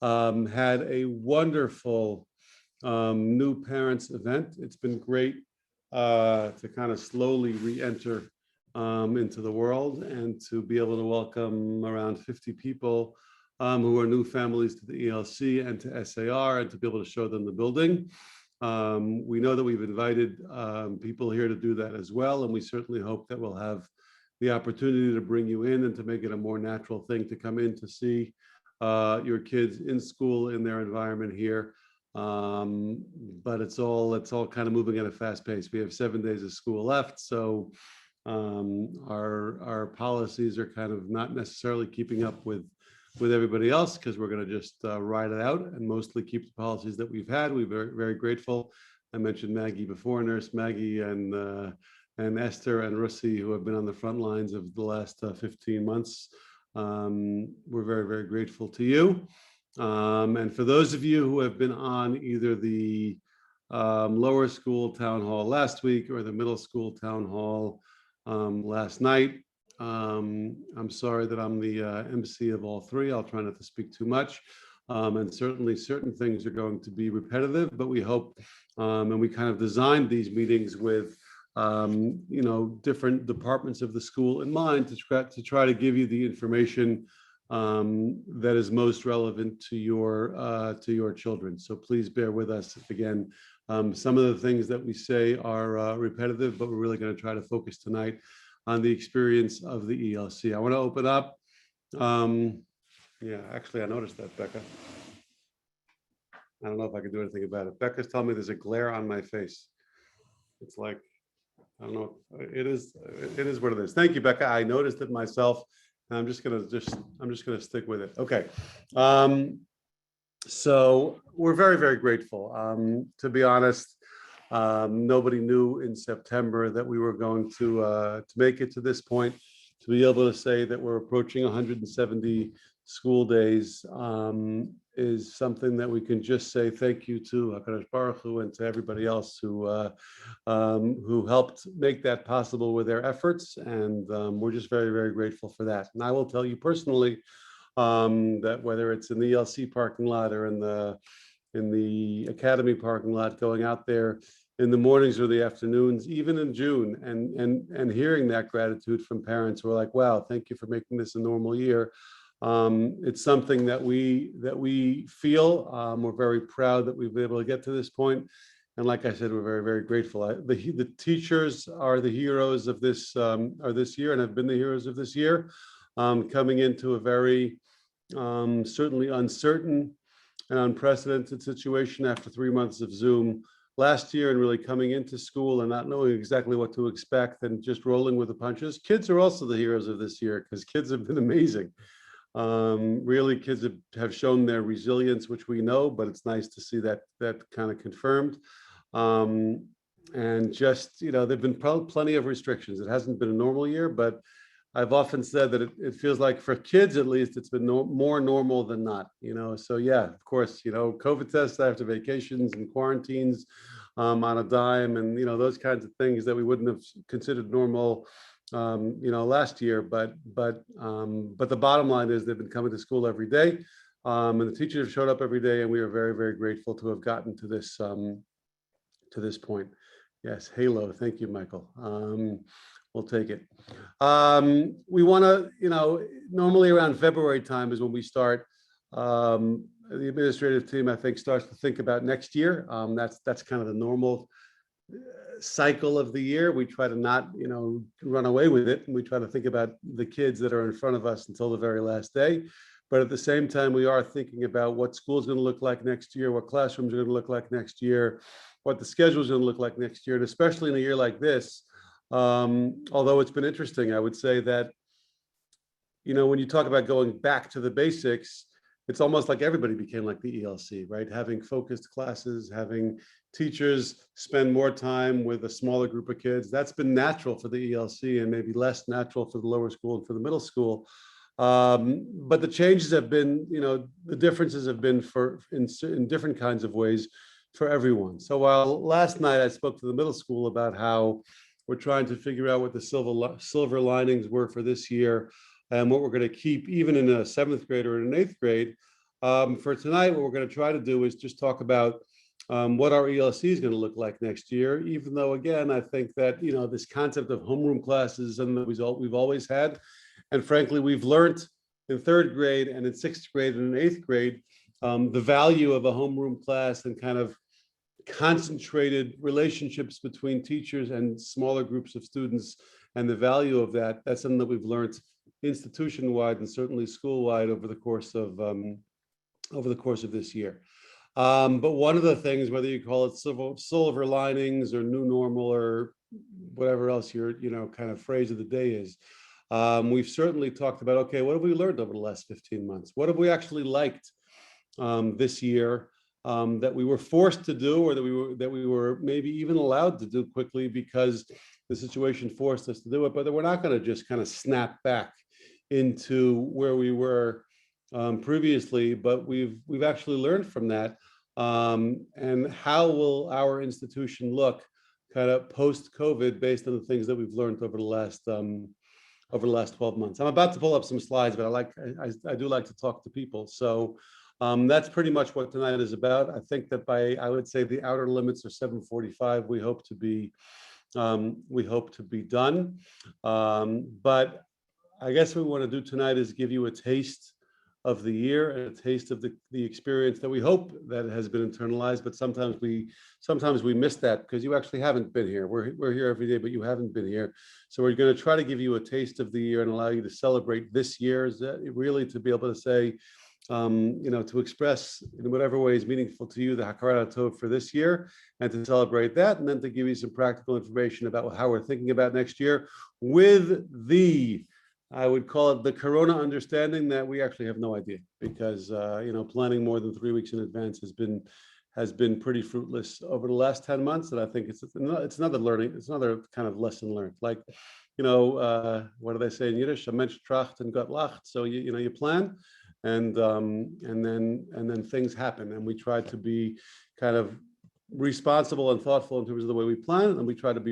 had a wonderful new parents event. It's been great to kind of slowly re-enter into the world and to be able to welcome around 50 people who are new families to the ELC and to SAR, and to be able to show them the building. We know that we've invited people here to do that as well, and we certainly hope that we'll have the opportunity to bring you in and to make it a more natural thing to come in to see your kids in school, in their environment here. But it's all kind of moving at a fast pace. We have 7 days of school left, so our policies are kind of not necessarily keeping up with everybody else, because we're going to just ride it out and mostly keep the policies that we've had. We're very, very grateful. I mentioned Maggie before, Nurse Maggie and Esther and Russi, who have been on the front lines of the last 15 months. We're very, very grateful to you. And for those of you who have been on either the lower school town hall last week or the middle school town hall last night, I'm sorry that I'm the MC of all three. I'll try not to speak too much. And certainly certain things are going to be repetitive, but we hope, and we kind of designed these meetings with different departments of the school in mind to try to give you the information that is most relevant to your children. So please bear with us if, again, some of the things that we say are repetitive, but we're really going to try to focus tonight on the experience of the ELC. I want to open up. Yeah, actually, I noticed that, Becca. I don't know if I can do anything about it. Becca's telling me there's a glare on my face. It's like, I don't know. It is what it is. Thank you, Becca. I noticed it myself. And I'm just gonna stick with it. Okay. So we're very, very grateful. To be honest, nobody knew in September that we were going to make it to this point. To be able to say that we're approaching 170 school days is something that we can just say thank you to HaKadosh Baruch Hu and to everybody else who helped make that possible with their efforts, and we're just very, very grateful for that. And I will tell you personally that whether it's in the ELC parking lot or in the Academy parking lot, going out there in the mornings or the afternoons, even in June, and hearing that gratitude from parents who are like, wow, thank you for making this a normal year. It's something that we feel. We're very proud that we've been able to get to this point. And like I said, we're very, very grateful. The teachers are the heroes of this year, and have been the heroes of this year, coming into a very certainly uncertain and unprecedented situation after 3 months of Zoom last year, and really coming into school and not knowing exactly what to expect and just rolling with the punches. Kids are also the heroes of this year, because kids have been amazing. Really, kids have shown their resilience, which we know, but it's nice to see that kind of confirmed. And just, there've been plenty of restrictions. It hasn't been a normal year, but I've often said that it feels like, for kids at least, it's been more normal than not, So yeah, of course, COVID tests after vacations and quarantines on a dime, and those kinds of things that we wouldn't have considered normal last year, but the bottom line is they've been coming to school every day, and the teachers have showed up every day, and we are very, very grateful to have gotten to this point. Yes, Halo, thank you, Michael. We'll take it. We want to, normally around February time is when we start. The administrative team, I think, starts to think about next year. That's kind of the normal cycle of the year. We try to not, run away with it, and we try to think about the kids that are in front of us until the very last day. But at the same time, we are thinking about what school is going to look like next year, what classrooms are going to look like next year, what the schedule is going to look like next year, and especially in a year like this. Although it's been interesting, I would say that, when you talk about going back to the basics, it's almost like everybody became like the ELC, right? Having focused classes, having teachers spend more time with a smaller group of kids. That's been natural for the ELC and maybe less natural for the lower school and for the middle school. But the changes have been, the differences have been in different kinds of ways for everyone. So while last night I spoke to the middle school about how we're trying to figure out what the silver linings were for this year and what we're going to keep even in a 7th grade or in an 8th grade. For tonight, what we're going to try to do is just talk about what our ELC is going to look like next year, even though, again, I think that, this concept of homeroom classes and that we've always had, and frankly, we've learned in third grade and in sixth grade and in eighth grade, the value of a homeroom class and kind of concentrated relationships between teachers and smaller groups of students and the value of that. That's something that we've learned institution-wide and certainly school-wide over the course of this year. But one of the things, whether you call it silver linings or new normal or whatever else your kind of phrase of the day is, we've certainly talked about, okay, what have we learned over the last 15 months? What have we actually liked this year that we were forced to do, or that we were maybe even allowed to do quickly because the situation forced us to do it, but that we're not going to just kind of snap back into where we were previously, but we've actually learned from that. And how will our institution look kind of post-COVID based on the things that we've learned over the last 12 months? I'm about to pull up some slides, but I do like to talk to people. So that's pretty much what tonight is about. I think that I would say the outer limits are 7:45. We hope to be done. But I guess what we want to do tonight is give you a taste of the year and a taste of the experience that we hope that has been internalized, but sometimes we miss that because you actually haven't been here. We're here every day, but you haven't been here. So we're going to try to give you a taste of the year and allow you to celebrate this year, really to be able to say, to express in whatever way is meaningful to you the Hakarat Tov for this year, and to celebrate that, and then to give you some practical information about how we're thinking about next year with I would call it the Corona understanding that we actually have no idea, because planning more than 3 weeks in advance has been pretty fruitless over the last 10 months. And I think it's another learning, it's another kind of lesson learned. Like, what do they say in Yiddish? A Mensch tracht and Gott lacht. So you plan, and then things happen, and we try to be kind of responsible and thoughtful in terms of the way we plan, and we try to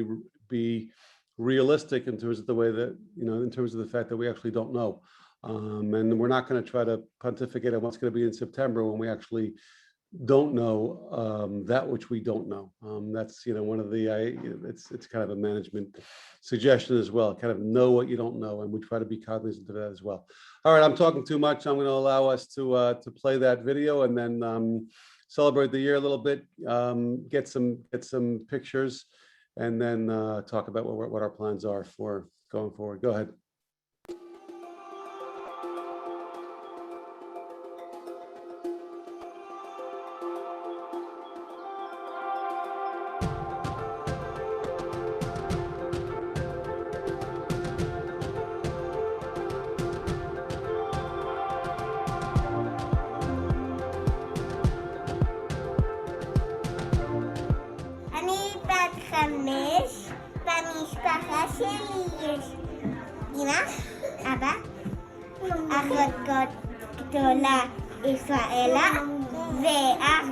be realistic in terms of the way that, in terms of the fact that we actually don't know. And we're not going to try to pontificate on what's going to be in September when we actually don't know that which we don't know. That's, one of the, it's kind of a management suggestion as well, kind of know what you don't know. And we try to be cognizant of that as well. All right, I'm talking too much. I'm going to allow us to play that video and then celebrate the year a little bit, get some pictures, and then talk about what our plans are for going forward. Go ahead. במשפחה שלי יש אמא, אבא, אחות גדולה ישראלה ואח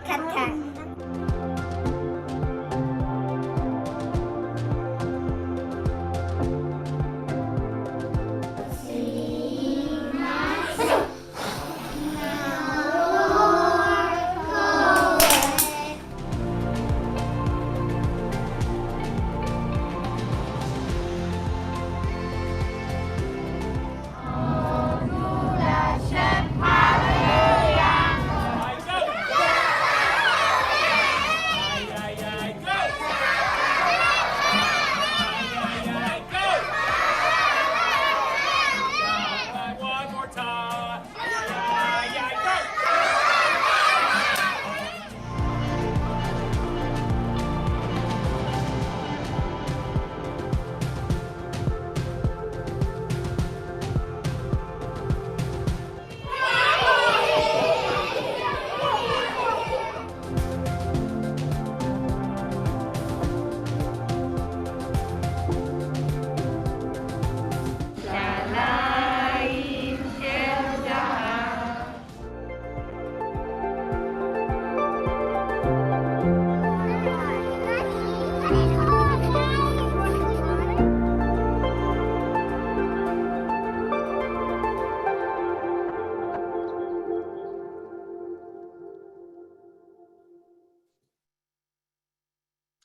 קטן.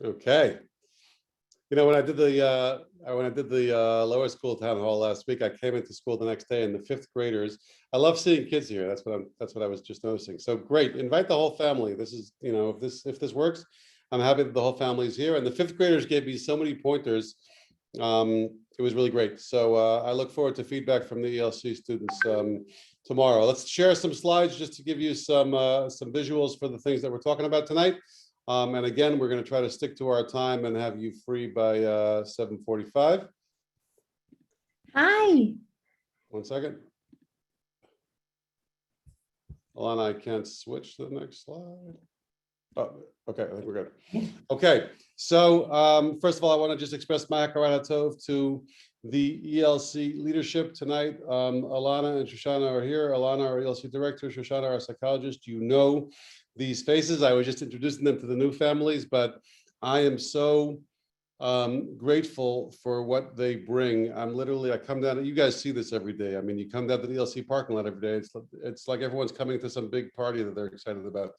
Okay. You know, when I did the lower school town hall last week, I came into school the next day, and the fifth graders. I love seeing kids here. That's what I was just noticing. So great. Invite the whole family. This is, you know, if this works, I'm happy that the whole family is here. And the fifth graders gave me so many pointers. It was really great. So I look forward to feedback from the ELC students tomorrow. Let's share some slides just to give you some visuals for the things that we're talking about tonight. And again, we're going to try to stick to our time and have you free by 7:45. Hi. 1 second. Alana, I can't switch to the next slide. Oh, okay, I think we're good. Okay, so first of all, I want to just express my hakarat tov to the ELC leadership tonight. Alana and Shoshana are here. Alana, our ELC director, Shoshana, our psychologist. You know these faces. I was just introducing them to the new families, but I am so grateful for what they bring. I come down, you guys see this every day. I mean, you come down to the ELC parking lot every day. It's like everyone's coming to some big party that they're excited about.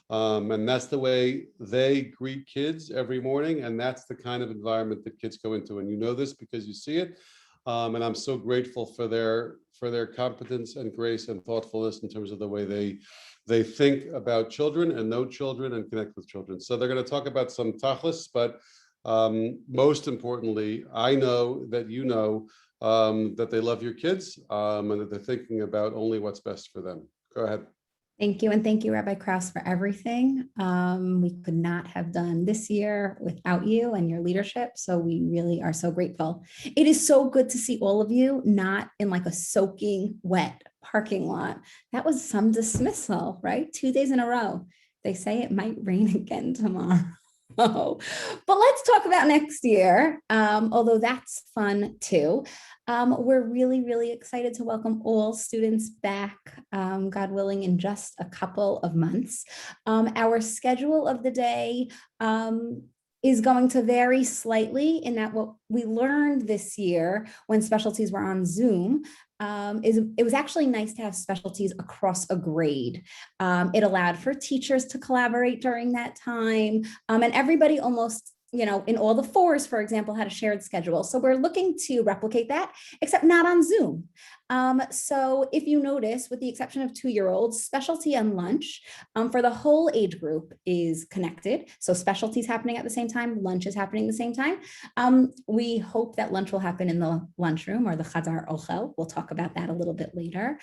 And that's the way they greet kids every morning. And that's the kind of environment that kids go into. And you know this because you see it. And I'm so grateful for their competence and grace and thoughtfulness in terms of the way they think about children and know children and connect with children. So they're going to talk about some tachlis, but most importantly, I know that you know that they love your kids and that they're thinking about only what's best for them. Go ahead. Thank you. And thank you, Rabbi Krauss, for everything. We could not have done this year without you and your leadership. So we really are so grateful. It is so good to see all of you, not in like a soaking wet parking lot. That was some dismissal, right? 2 days in a row. They say it might rain again tomorrow. But let's talk about next year, although that's fun too. We're really, really excited to welcome all students back, God willing, in just a couple of months. Our schedule of the day is going to vary slightly in that what we learned this year when specialties were on Zoom it was actually nice to have specialties across a grade. It allowed for teachers to collaborate during that time, and everybody almost, you know, in all the fours, for example, had a shared schedule. So we're looking to replicate that, except not on Zoom. So if you notice, with the exception of 2-year-olds, specialty and lunch for the whole age group is connected. So specialty is happening at the same time, lunch is happening at the same time. We hope that lunch will happen in the lunchroom or the Chazar Ochel. We'll talk about that a little bit later.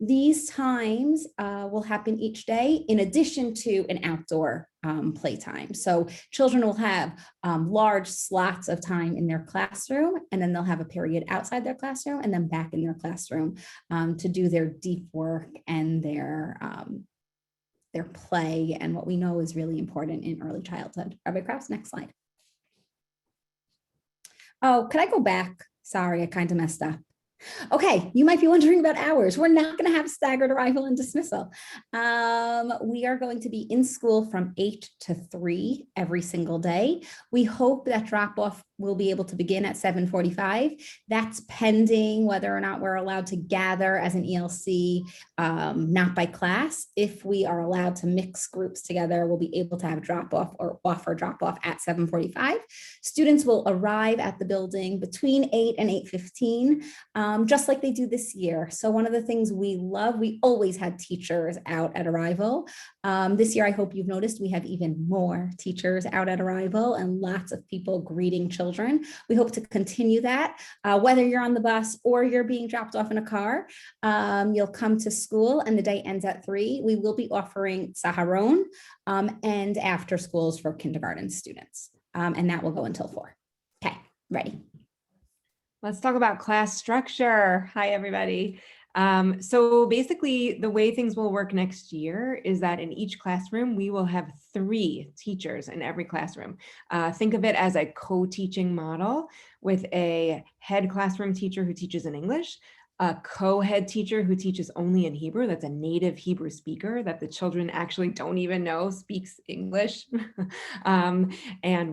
These times will happen each day in addition to an outdoor playtime. So children will have large slots of time in their classroom, and then they'll have a period outside their classroom and then back in their classroom to do their deep work and their play and what we know is really important in early childhood. Rabbi Krauss, next slide. Oh, could I go back? Sorry, I kind of messed up. Okay, you might be wondering about hours. We're not going to have staggered arrival and dismissal. We are going to be in school from 8 to 3 every single day. We hope that drop-off will be able to begin at 7:45. That's pending whether or not we're allowed to gather as an ELC, not by class. If we are allowed to mix groups together, we'll be able to have drop-off or offer drop-off at 7:45. Students will arrive at the building between 8 and 8:15. Just like they do this year. So one of the things we love, we always had teachers out at arrival. This year, I hope you've noticed we have even more teachers out at arrival and lots of people greeting children. We hope to continue that. Whether you're on the bus or you're being dropped off in a car, you'll come to school and the day ends at 3. We will be offering Saharon and after schools for kindergarten students. And that will go until 4. Okay, ready. Let's talk about class structure. Hi, everybody. So basically, the way things will work next year is that in each classroom, we will have 3 teachers in every classroom. Think of it as a co-teaching model with a head classroom teacher who teaches in English, a co-head teacher who teaches only in Hebrew, that's a native Hebrew speaker that the children actually don't even know speaks English, and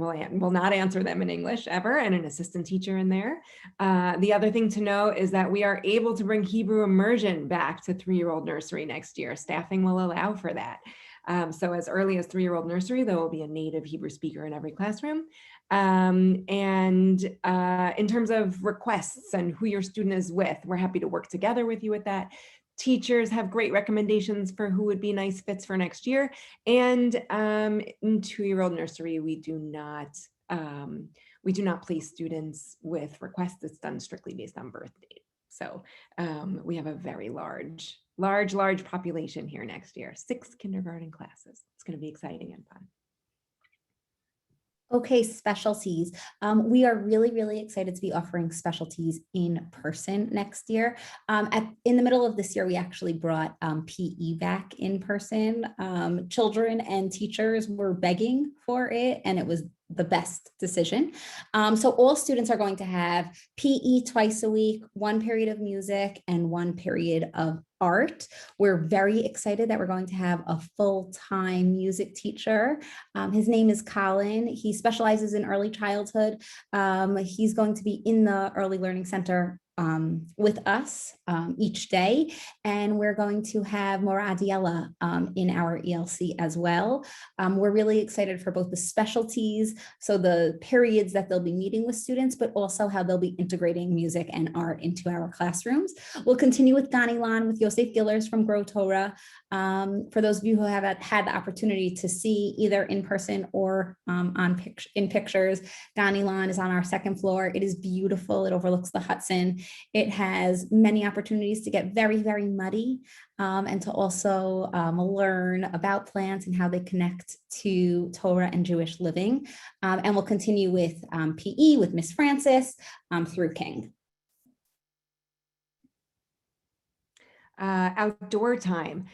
will not answer them in English ever, and an assistant teacher in there. The other thing to know is that we are able to bring Hebrew immersion back to 3-year-old nursery next year. Staffing will allow for that. So as early as 3-year-old nursery, there will be a native Hebrew speaker in every classroom. In terms of requests and who your student is with, we're happy to work together with you with that. Teachers have great recommendations for who would be nice fits for next year. And in 2-year-old nursery, we do not place students with requests. It's done strictly based on birth date. So we have a very large population here next year, 6 kindergarten classes. It's going to be exciting and fun. Okay, specialties. We are really, really excited to be offering specialties in person next year. In the middle of this year, we actually brought PE back in person. Children and teachers were begging for it, and it was the best decision. So all students are going to have PE twice a week, 1 period of music and 1 period of art. We're very excited that we're going to have a full-time music teacher. His name is Colin. He specializes in early childhood. He's going to be in the Early Learning Center with us each day, and we're going to have Moradiella in our ELC as well. We're really excited for both the specialties, so the periods that they'll be meeting with students, but also how they'll be integrating music and art into our classrooms. We'll continue with Ganilan with Yosef Gillers from Grow Torah. For those of you who haven't had the opportunity to see either in person or in pictures, Ganilan is on our 2nd floor. It is beautiful. It overlooks the Hudson. It has many opportunities to get very, very muddy and to also learn about plants and how they connect to Torah and Jewish living. And we'll continue with PE with Miss Francis through King. Outdoor time.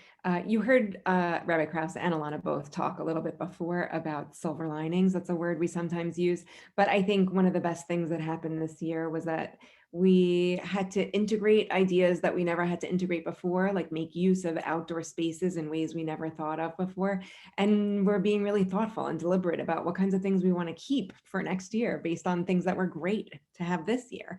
You heard Rabbi Krauss and Alana both talk a little bit before about silver linings. That's a word we sometimes use, but I think one of the best things that happened this year was that we had to integrate ideas that we never had to integrate before, like make use of outdoor spaces in ways we never thought of before. And we're being really thoughtful and deliberate about what kinds of things we want to keep for next year based on things that were great to have this year.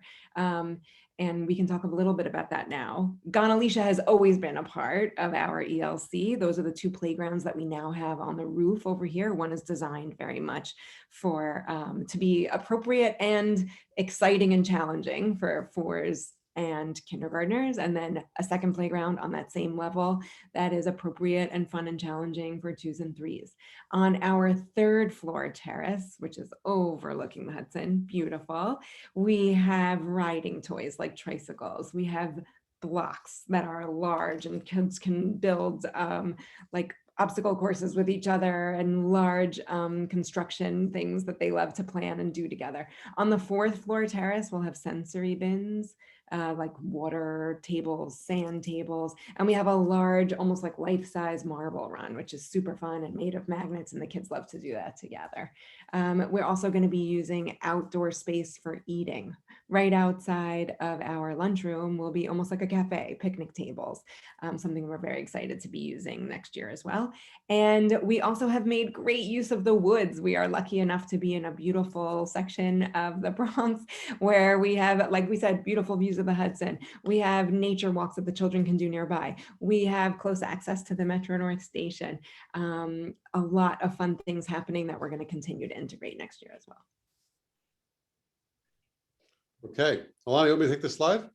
And we can talk a little bit about that now. Gan Alicia has always been a part of our ELC. Those are the 2 playgrounds that we now have on the roof over here. One is designed very much for to be appropriate and exciting and challenging for 4s and kindergartners, and then a 2nd playground on that same level that is appropriate and fun and challenging for 2s and 3s. On our 3rd floor terrace, which is overlooking the Hudson, beautiful, we have riding toys like tricycles. We have blocks that are large and kids can build like obstacle courses with each other and large construction things that they love to plan and do together. On the 4th floor terrace, we'll have sensory bins, like water tables, sand tables, and we have a large, almost like life-size marble run, which is super fun and made of magnets, and the kids love to do that together. We're also going to be using outdoor space for eating. Right outside of our lunchroom will be almost like a cafe, picnic tables, something we're very excited to be using next year as well. And we also have made great use of the woods. We are lucky enough to be in a beautiful section of the Bronx where we have, like we said, beautiful views of the Hudson. We have nature walks that the children can do nearby. We have close access to the Metro North station. A lot of fun things happening that we're going to continue to integrate next year as well. Okay, Alana, you want me to take this slide?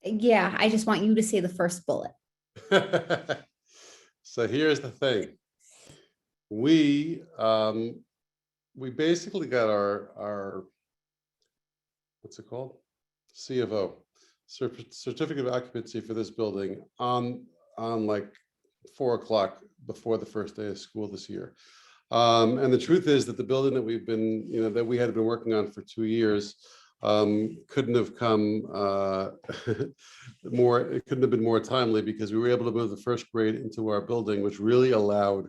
Yeah, I just want you to say the first bullet. So here's the thing. We basically got our what's it called? C of O, certificate of occupancy for this building on like 4 o'clock before the first day of school this year. And the truth is that the building that we've been, that we had been working on for 2 years couldn't have come it couldn't have been more timely, because we were able to move the first grade into our building, which really allowed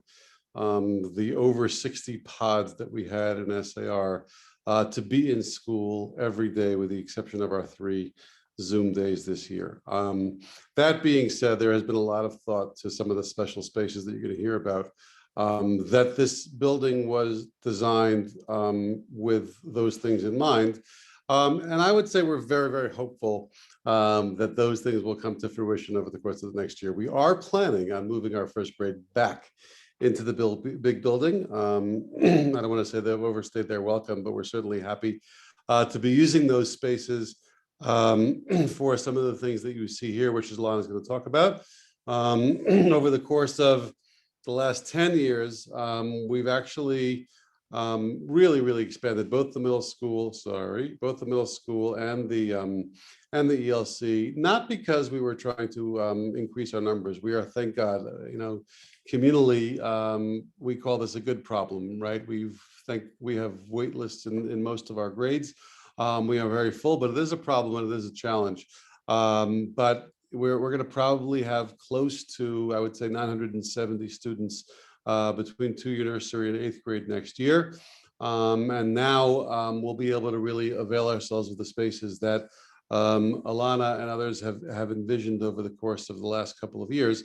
the over 60 pods that we had in SAR to be in school every day, with the exception of our 3 Zoom days this year. That being said, there has been a lot of thought to some of the special spaces that you're going to hear about, that this building was designed with those things in mind. And I would say we're very, very hopeful that those things will come to fruition over the course of the next year. We are planning on moving our first grade back into the big building. I don't want to say they've overstayed their welcome, but we're certainly happy to be using those spaces for some of the things that you see here, which is Alana is going to talk about. Over the course of the last 10 years, we've actually really expanded both the middle school, and the ELC, not because we were trying to increase our numbers. We are, thank God, communally, we call this a good problem, right? We have wait lists in most of our grades. We are very full, but it is a problem and it is a challenge. But we're going to probably have close to, I would say, 970 students between 2-year nursery and 8th grade next year. And now we'll be able to really avail ourselves of the spaces that Alana and others have envisioned over the course of the last couple of years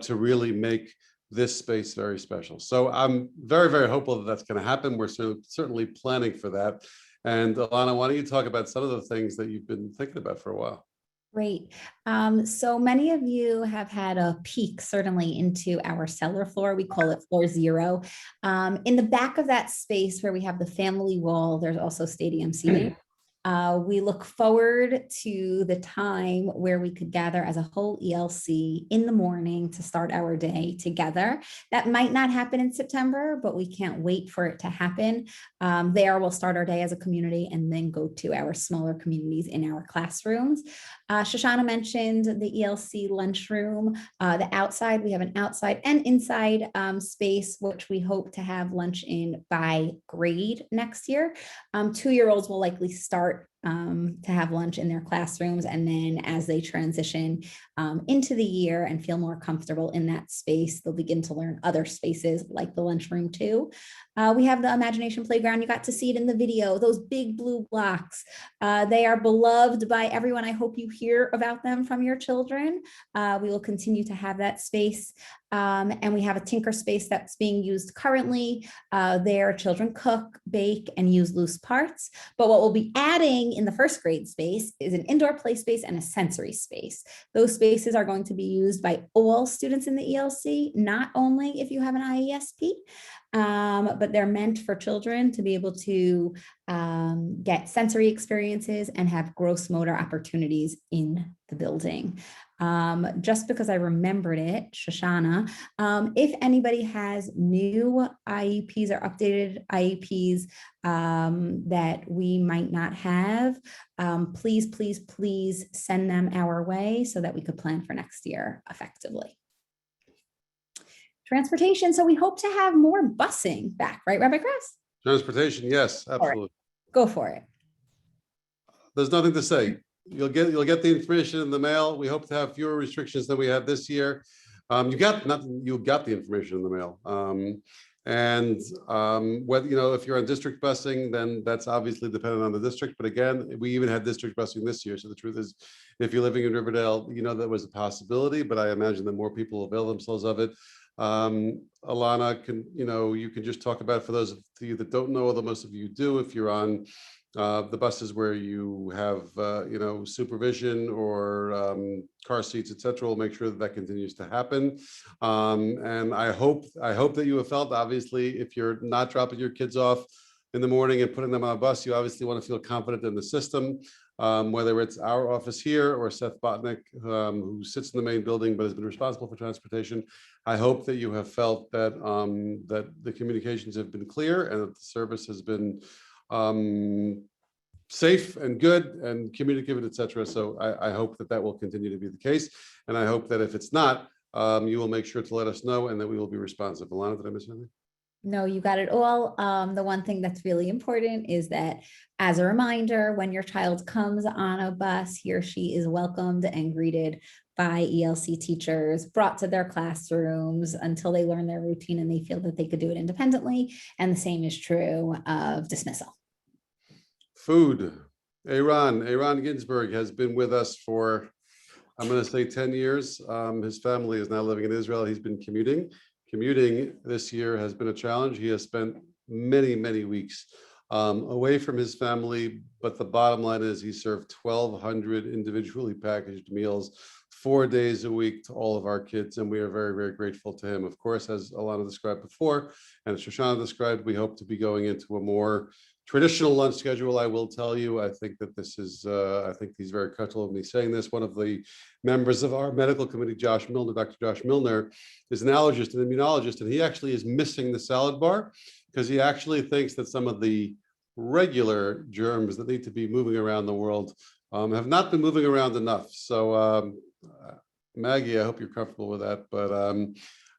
to really make this space very special. So I'm very hopeful that that's going to happen. We're certainly planning for that. And Alana, why don't you talk about some of the things that you've been thinking about for a while? Great. So many of you have had a peek certainly into our cellar floor. We call it floor 0. In the back of that space where we have the family wall, there's also stadium seating. We look forward to the time where we could gather as a whole ELC in the morning to start our day together. That might not happen in September, but we can't wait for it to happen. There we'll start our day as a community and then go to our smaller communities in our classrooms. Shoshana mentioned the ELC lunchroom. The outside, we have an outside and inside space, which we hope to have lunch in by grade next year. 2-year-olds will likely start to have lunch in their classrooms. And then as they transition into the year and feel more comfortable in that space, they'll begin to learn other spaces like the lunchroom too. We have the imagination playground. You got to see it in the video, those big blue blocks. They are beloved by everyone. I hope you hear about them from your children. We will continue to have that space. And we have a tinker space that's being used currently. There children cook, bake, and use loose parts. But what we'll be adding in the first grade space is an indoor play space and a sensory space. Those spaces are going to be used by all students in the ELC, not only if you have an IESP, but they're meant for children to be able to get sensory experiences and have gross motor opportunities in the building. Just because I remembered it, Shoshana, if anybody has new IEPs or updated IEPs that we might not have, please send them our way so that we could plan for next year effectively. Transportation. So we hope to have more busing back, right, Rabbi Krauss? Transportation, yes, absolutely. Go for it. There's nothing to say. You'll get the information in the mail. We hope to have fewer restrictions than we had this year. You got the information in the mail. Whether if you're on district busing, then that's obviously dependent on the district. But again, we even had district busing this year. So the truth is, if you're living in Riverdale, that was a possibility. But I imagine that more people avail themselves of it. Alana, you can just talk about it for those of you that don't know, although most of you do. If you're on the buses where you have supervision or car seats, etc., we'll make sure that continues to happen. And I hope that you have felt, obviously, if you're not dropping your kids off in the morning and putting them on a bus, you obviously want to feel confident in the system, whether it's our office here or Seth Botnick, who sits in the main building but has been responsible for transportation. I hope that you have felt that that the communications have been clear and that the service has been safe and good and communicative, etc. So I hope that will continue to be the case. And I hope that if it's not, you will make sure to let us know and that we will be responsive. Alana, did I miss anything? No, you got it all. The one thing that's really important is that, as a reminder, when your child comes on a bus, he or she is welcomed and greeted by ELC teachers, brought to their classrooms until they learn their routine and they feel that they could do it independently. And the same is true of dismissal. Food. Aaron Ginsberg has been with us for, I'm going to say 10 years. His family is now living in Israel. He's been commuting. Commuting this year has been a challenge. He has spent many, many weeks away from his family. But the bottom line is he served 1,200 individually packaged meals 4 days a week to all of our kids. And we are very, very grateful to him. Of course, as Alana described before, and as Shoshana described, we hope to be going into a more traditional lunch schedule. I will tell you, I think that this is, I think he's very comfortable with me saying this. One of the members of our medical committee, Josh Milner, Dr. Josh Milner, is an allergist and immunologist, and he actually is missing the salad bar because he actually thinks that some of the regular germs that need to be moving around the world have not been moving around enough. So Maggie, I hope you're comfortable with that, but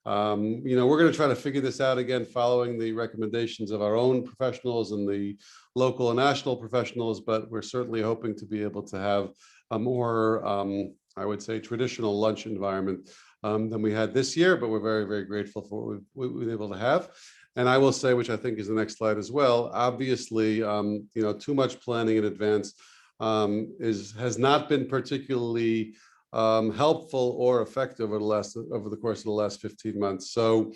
we're going to try to figure this out again, following the recommendations of our own professionals and the local and national professionals, but we're certainly hoping to be able to have a more, I would say, traditional lunch environment than we had this year, but we're very, very grateful for what we've been able to have. And I will say, which I think is the next slide as well, obviously, too much planning in advance has not been particularly helpful or effective over the course of the last 15 months. So,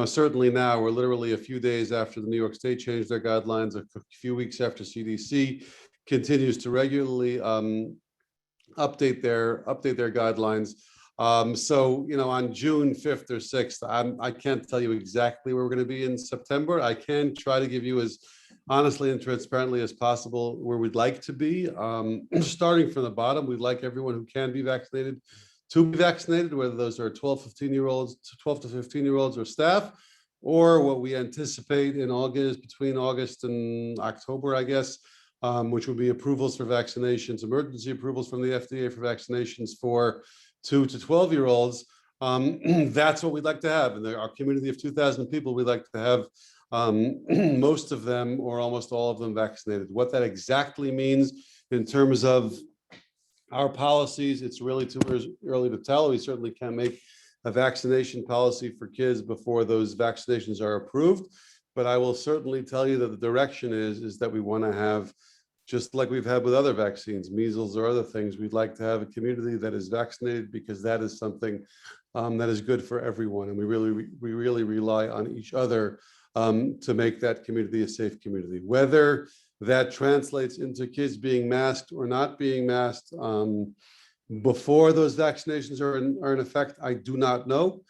certainly now we're literally a few days after the New York State changed their guidelines, a few weeks after CDC continues to regularly update their guidelines. So, on June 5th or 6th, I can't tell you exactly where we're going to be in September. I can try to give you as honestly and transparently as possible where we'd like to be. Starting from the bottom, we'd like everyone who can be vaccinated to be vaccinated, whether those are 12 to 15-year-olds or staff, or what we anticipate in August, between August and October, I guess, which would be approvals for vaccinations, emergency approvals from the FDA for vaccinations for 2 to 12-year-olds. That's what we'd like to have. In our community of 2,000 people, we'd like to have most of them or almost all of them vaccinated. What that exactly means in terms of our policies, it's really too early to tell. We certainly can make a vaccination policy for kids before those vaccinations are approved. But I will certainly tell you that the direction is that we want to have, just like we've had with other vaccines, measles or other things, we'd like to have a community that is vaccinated, because that is something that is good for everyone. And we really rely on each other to make that community a safe community. Whether that translates into kids being masked or not being masked before those vaccinations are in effect, I do not know.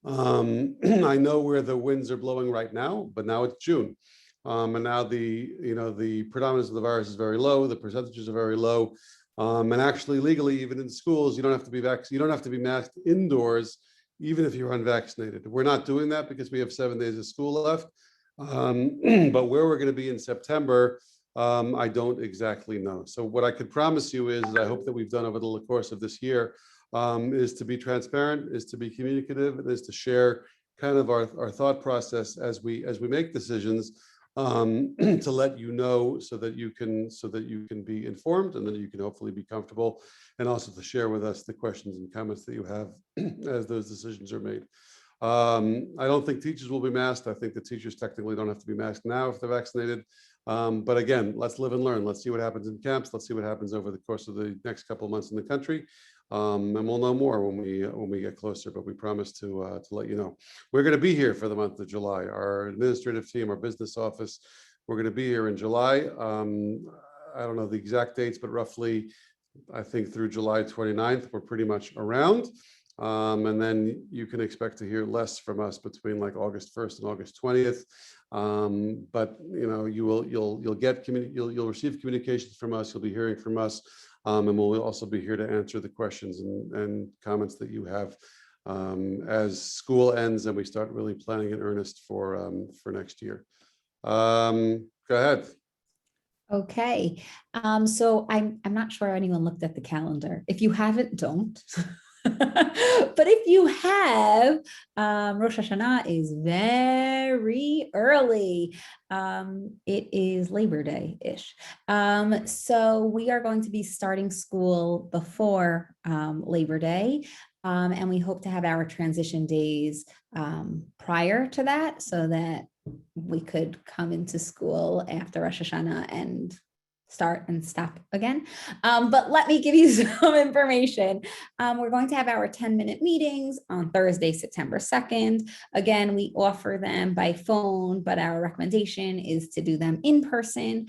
I know where the winds are blowing right now, but now it's June. And now the predominance of the virus is very low. The percentages are very low. And actually, legally, even in schools, you don't have to be you don't have to be masked indoors, even if you're unvaccinated. We're not doing that because we have 7 days of school left. But where we're going to be in September, I don't exactly know. So what I could promise you is I hope that we've done over the course of this year is to be transparent, is to be communicative, and is to share kind of our thought process as we make decisions, to let you know, so that you can be informed, and then you can hopefully be comfortable, and also to share with us the questions and comments that you have as those decisions are made. I don't think teachers will be masked. I think the teachers technically don't have to be masked now if they're vaccinated. But again, let's live and learn. Let's see what happens in camps. Let's see what happens over the course of the next couple of months in the country. And we'll know more when we get closer, but we promise to let you know. We're going to be here for the month of July. Our administrative team, our business office, we're going to be here in July. I don't know the exact dates, but roughly, I think through July 29th, we're pretty much around. And then you can expect to hear less from us between like August 1st and August 20th. But you'll receive communications from us. You'll be hearing from us. And we'll also be here to answer the questions and comments that you have as school ends and we start really planning in earnest for next year. Go ahead. Okay. So I'm not sure anyone looked at the calendar. If you haven't, don't. But if you have, Rosh Hashanah is very early. It is Labor Day-ish. So we are going to be starting school before Labor Day. And we hope to have our transition days prior to that, so that we could come into school after Rosh Hashanah and start and stop again. But let me give you some information. We're going to have our 10-minute meetings on Thursday, September 2nd. Again, we offer them by phone, but our recommendation is to do them in person,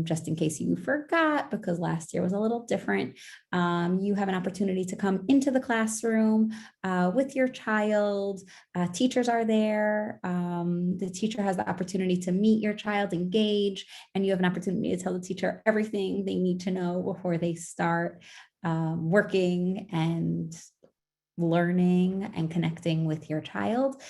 just in case you forgot, because last year was a little different. You have an opportunity to come into the classroom with your child. Teachers are there. The teacher has the opportunity to meet your child, engage, and you have an opportunity to tell the teacher everything they need to know before they start working and learning and connecting with your child.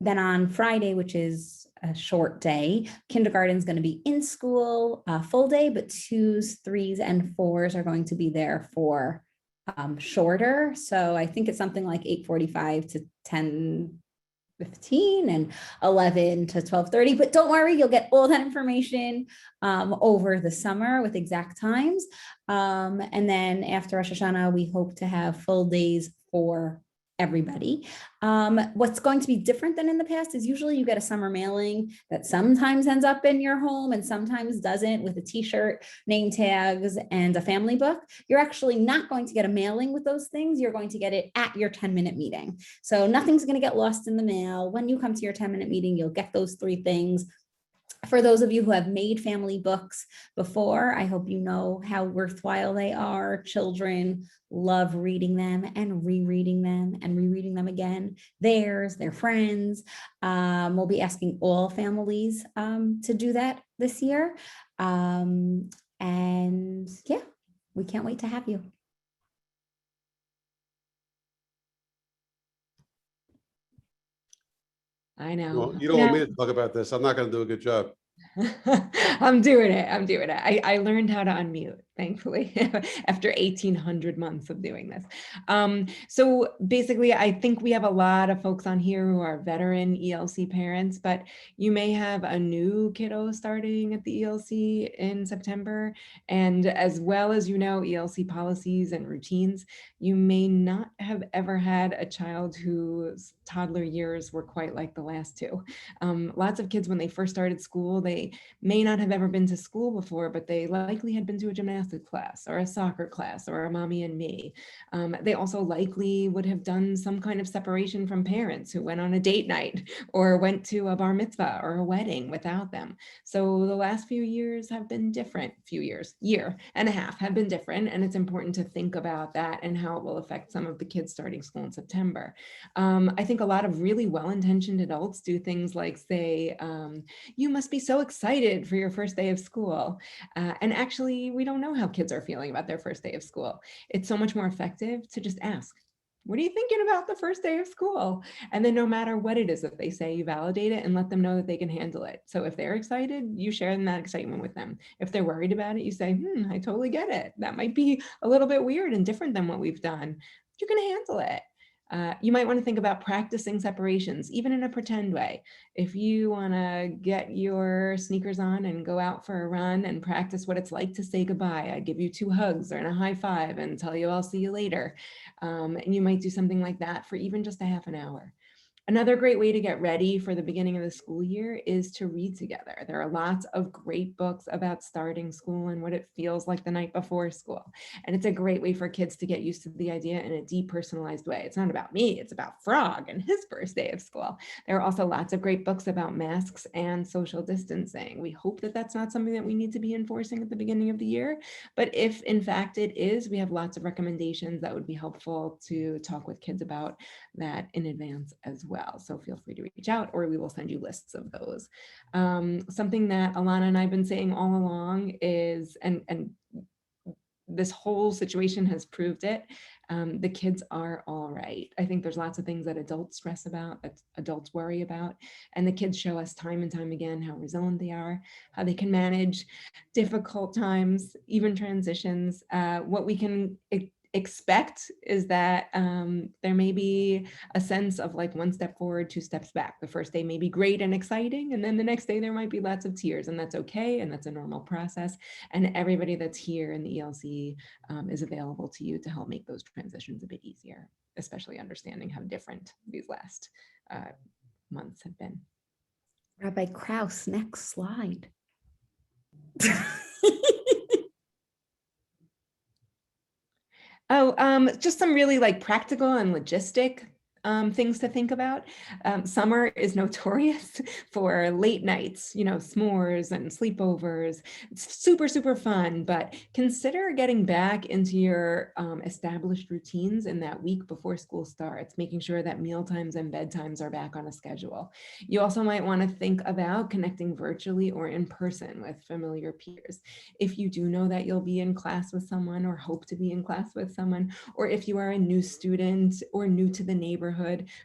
Then on Friday, which is a short day, kindergarten is going to be in school full day, but 2s, 3s, and 4s are going to be there for shorter. So I think it's something like 8:45 to 10:15 and 11 to 12:30, but don't worry, you'll get all that information over the summer with exact times. And then after Rosh Hashanah, we hope to have full days for everybody. What's going to be different than in the past is usually you get a summer mailing that sometimes ends up in your home and sometimes doesn't, with a t-shirt, name tags, and a family book. You're actually not going to get a mailing with those things. You're going to get it at your 10-minute meeting. So nothing's going to get lost in the mail. When you come to your 10-minute meeting, you'll get those 3 things. For those of you who have made family books before, I hope you know how worthwhile they are. Children love reading them and rereading them and rereading them again. Theirs, their friends. We'll be asking all families to do that this year. And yeah, we can't wait to have you. I know. Well, you don't want me to talk about this. I'm not going to do a good job. I'm doing it. I learned how to unmute, thankfully, after 1,800 months of doing this. So basically, I think we have a lot of folks on here who are veteran ELC parents, but you may have a new kiddo starting at the ELC in September. And as well as you know, ELC policies and routines, you may not have ever had a child whose toddler years were quite like the last 2. Lots of kids, when they first started school, they may not have ever been to school before, but they likely had been to a gymnastics class or a soccer class or a mommy and me. They also likely would have done some kind of separation from parents who went on a date night or went to a bar mitzvah or a wedding without them. So the last few years have been different. Year and a half have been different. And it's important to think about that and how it will affect some of the kids starting school in September. I think a lot of really well-intentioned adults do things like say, you must be so excited for your first day of school. And actually, we don't know how kids are feeling about their first day of school. It's so much more effective to just ask, what are you thinking about the first day of school? And then no matter what it is that they say, you validate it and let them know that they can handle it. So if they're excited, you share that excitement with them. If they're worried about it, you say, I totally get it. That might be a little bit weird and different than what we've done. You're going to handle it. You might want to think about practicing separations, even in a pretend way. If you want to get your sneakers on and go out for a run and practice what it's like to say goodbye, I give you 2 hugs or a high five and tell you I'll see you later. And you might do something like that for even just a half an hour. Another great way to get ready for the beginning of the school year is to read together. There are lots of great books about starting school and what it feels like the night before school. And it's a great way for kids to get used to the idea in a depersonalized way. It's not about me, it's about Frog and his first day of school. There are also lots of great books about masks and social distancing. We hope that that's not something that we need to be enforcing at the beginning of the year. But if in fact it is, we have lots of recommendations that would be helpful to talk with kids about that in advance as well. So feel free to reach out or we will send you lists of those. Something that Alana and I have been saying all along is, and this whole situation has proved it, the kids are all right. I think there's lots of things that adults stress about, that adults worry about, and the kids show us time and time again how resilient they are, how they can manage difficult times, even transitions. What we can expect is that there may be a sense of like 1 step forward, 2 steps back. The first day may be great and exciting, and then the next day there might be lots of tears, and that's okay, and that's a normal process. And everybody that's here in the ELC is available to you to help make those transitions a bit easier, especially understanding how different these last months have been. Rabbi Krauss, next slide. Oh, just some really like practical and logistic things to think about. Summer is notorious for late nights, you know, s'mores and sleepovers. It's super, super fun, but consider getting back into your established routines in that week before school starts, making sure that meal times and bedtimes are back on a schedule. You also might want to think about connecting virtually or in person with familiar peers. If you do know that you'll be in class with someone or hope to be in class with someone, or if you are a new student or new to the neighborhood,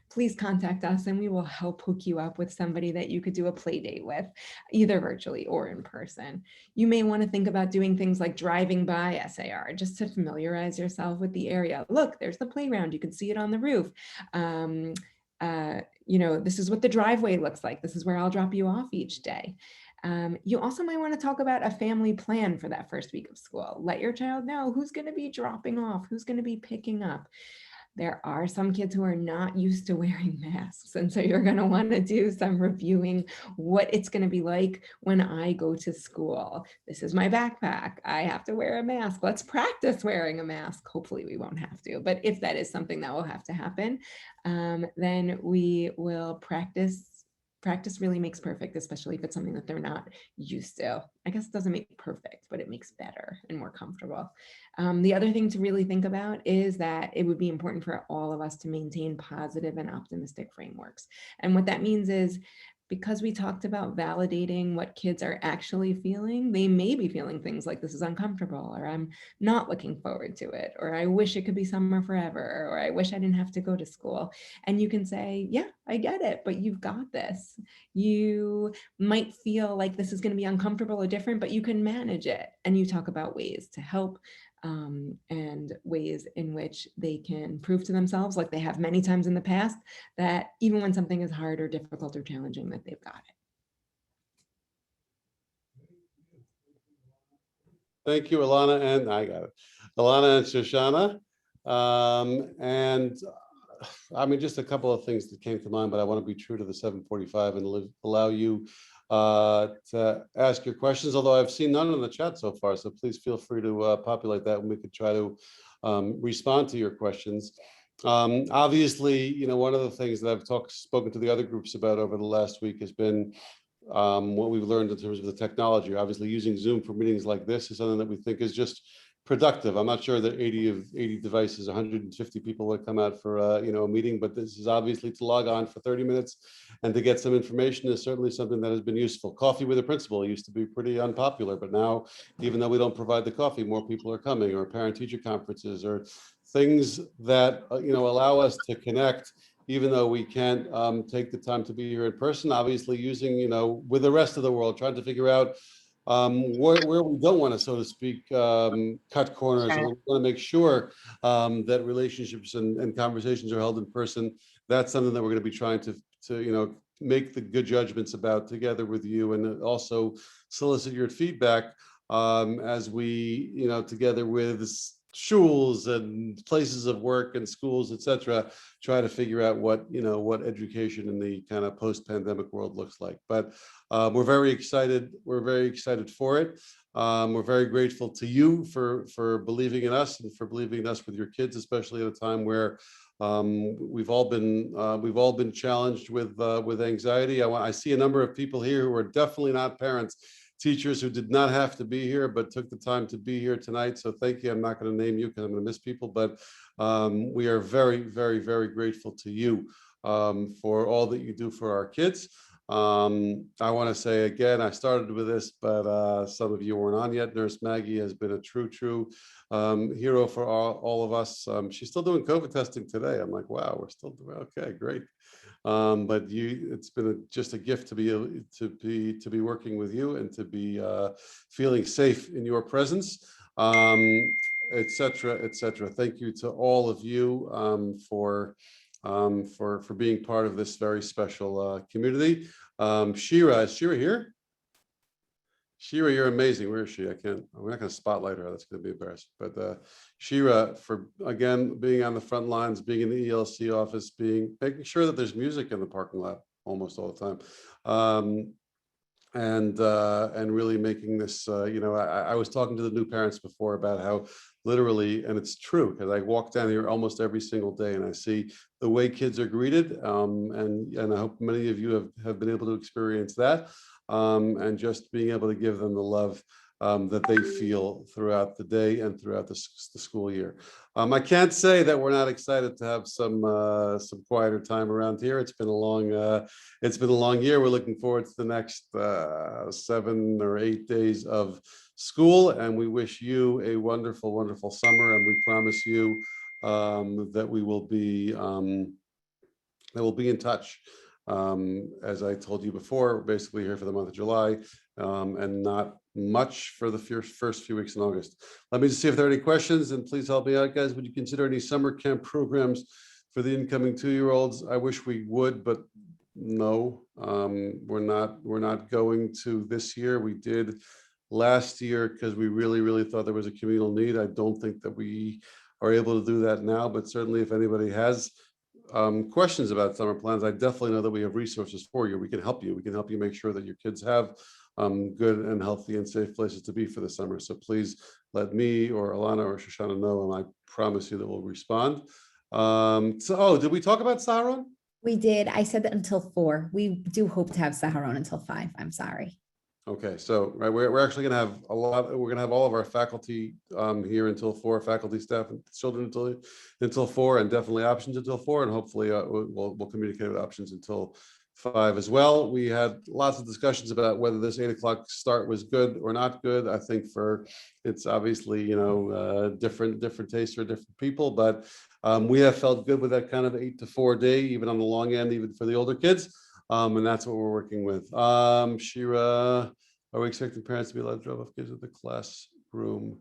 please contact us and we will help hook you up with somebody that you could do a play date with, either virtually or in person. You may want to think about doing things like driving by SAR just to familiarize yourself with the area. Look, there's the playground. You can see it on the roof. You know, this is what the driveway looks like. This is where I'll drop you off each day. You also might want to talk about a family plan for that first week of school. Let your child know who's going to be dropping off, who's going to be picking up. There are some kids who are not used to wearing masks. And so you're going to want to do some reviewing what it's going to be like when I go to school. This is my backpack. I have to wear a mask. Let's practice wearing a mask. Hopefully we won't have to, but if that is something that will have to happen, then we will practice. Practice really makes perfect, especially if it's something that they're not used to. I guess it doesn't make perfect, but it makes better and more comfortable. The other thing to really think about is that it would be important for all of us to maintain positive and optimistic frameworks. And what that means is, because we talked about validating what kids are actually feeling, they may be feeling things like this is uncomfortable, or I'm not looking forward to it, or I wish it could be summer forever, or I wish I didn't have to go to school. And you can say, yeah, I get it, but you've got this. You might feel like this is going to be uncomfortable or different, but you can manage it. And you talk about ways to help and ways in which they can prove to themselves, like they have many times in the past, that even when something is hard or difficult or challenging, that they've got it. Thank you, Alana, and I got it. Alana and Shoshana. And I mean, just a couple of things that came to mind, but I want to be true to the 7:45 and allow you to ask your questions, although I've seen none in the chat so far, so please feel free to populate that and we could try to respond to your questions. Obviously, you know, one of the things that I've spoken to the other groups about over the last week has been what we've learned in terms of the technology. Obviously, using Zoom for meetings like this is something that we think is just productive. I'm not sure that 80 devices, 150 people would come out for you know, a meeting, but this is obviously to log on for 30 minutes and to get some information is certainly something that has been useful. Coffee with a principal used to be pretty unpopular, but now, even though we don't provide the coffee, more people are coming, or parent-teacher conferences, or things that you know, allow us to connect, even though we can't take the time to be here in person. Obviously, using, you know, with the rest of the world, trying to figure out where we don't want to, so to speak, cut corners. And we want to make sure that relationships and conversations are held in person. That's something that we're going to be trying to you know, make the good judgments about together with you, and also solicit your feedback as we, you know, together with schools and places of work and schools, etc., try to figure out what, you know, what education in the kind of post-pandemic world looks like. But we're very excited. We're very excited for it. We're very grateful to you for believing in us and for believing in us with your kids, especially at a time where we've all been challenged with anxiety. I see a number of people here who are definitely not parents, teachers who did not have to be here, but took the time to be here tonight. So thank you. I'm not going to name you because I'm going to miss people, but we are very, very, very grateful to you for all that you do for our kids. I want to say again, I started with this, but some of you weren't on yet. Nurse Maggie has been a true hero for all of us. She's still doing COVID testing today. I'm like, wow, we're still doing okay, great. But it's been just a gift to be working with you and to be feeling safe in your presence, etc., etc. Thank you to all of you for being part of this very special community. Shira, is Shira here? Shira, you're amazing. Where is she? We're not going to spotlight her. That's going to be embarrassing. But Shira, for again being on the front lines, being in the ELC office, making sure that there's music in the parking lot almost all the time. and really making this, I was talking to the new parents before about how literally, and it's true, because I walk down here almost every single day and I see the way kids are greeted, and I hope many of you have been able to experience that, and just being able to give them the love that they feel throughout the day and throughout the school year. I can't say that we're not excited to have some quieter time around here. It's been a long year. We're looking forward to the next 7 or 8 days of school, and we wish you a wonderful, wonderful summer. And we promise you that we will be in touch. As I told you before, we're basically here for the month of July, and not much for the first few weeks in August. Let me just see if there are any questions, and please help me out, guys. Would you consider any summer camp programs for the incoming 2-year-olds? I wish we would, but no, we're not going to this year. We did last year because we really, really thought there was a communal need. I don't think that we are able to do that now, but certainly if anybody has questions about summer plans, I definitely know that we have resources for you. We can help you. We can help you make sure that your kids have good and healthy and safe places to be for the summer. So please let me or Alana or Shoshana know, and I promise you that we'll respond. Did we talk about Saharon? We did. I said that until 4. We do hope to have Saharon until 5. I'm sorry. Okay, so right, we're actually going to have we're going to have all of our faculty here until 4, faculty, staff, and children until 4, and definitely options until 4, and hopefully we'll communicate with options until 5 as well. We had lots of discussions about whether this 8 o'clock start was good or not good. I think it's obviously, different tastes for different people, but we have felt good with that kind of 8 to 4 day, even on the long end, even for the older kids. And that's what we're working with. Shira, are we expecting parents to be allowed to drop off kids at the classroom?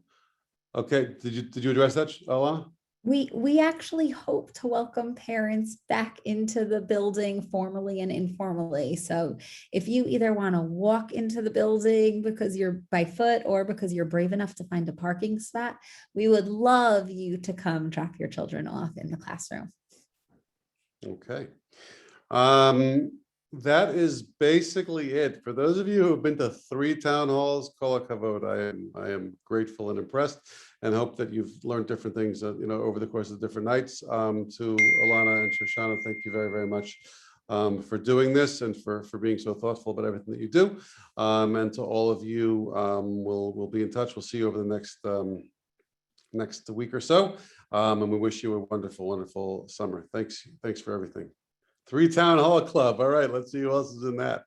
Okay, did you address that, Alana? We actually hope to welcome parents back into the building formally and informally. So if you either want to walk into the building because you're by foot or because you're brave enough to find a parking spot, we would love you to come drop your children off in the classroom. Okay. That is basically it. For those of you who have been to 3 town halls, kol hakavod, I am grateful and impressed, and hope that you've learned different things, over the course of the different nights. To Alana and Shoshana, thank you very, very much for doing this and for being so thoughtful about everything that you do. And to all of you, we'll be in touch. We'll see you over the next week or so. And we wish you a wonderful, wonderful summer. Thanks for everything. 3 Town Hall Club. All right, let's see who else is in that.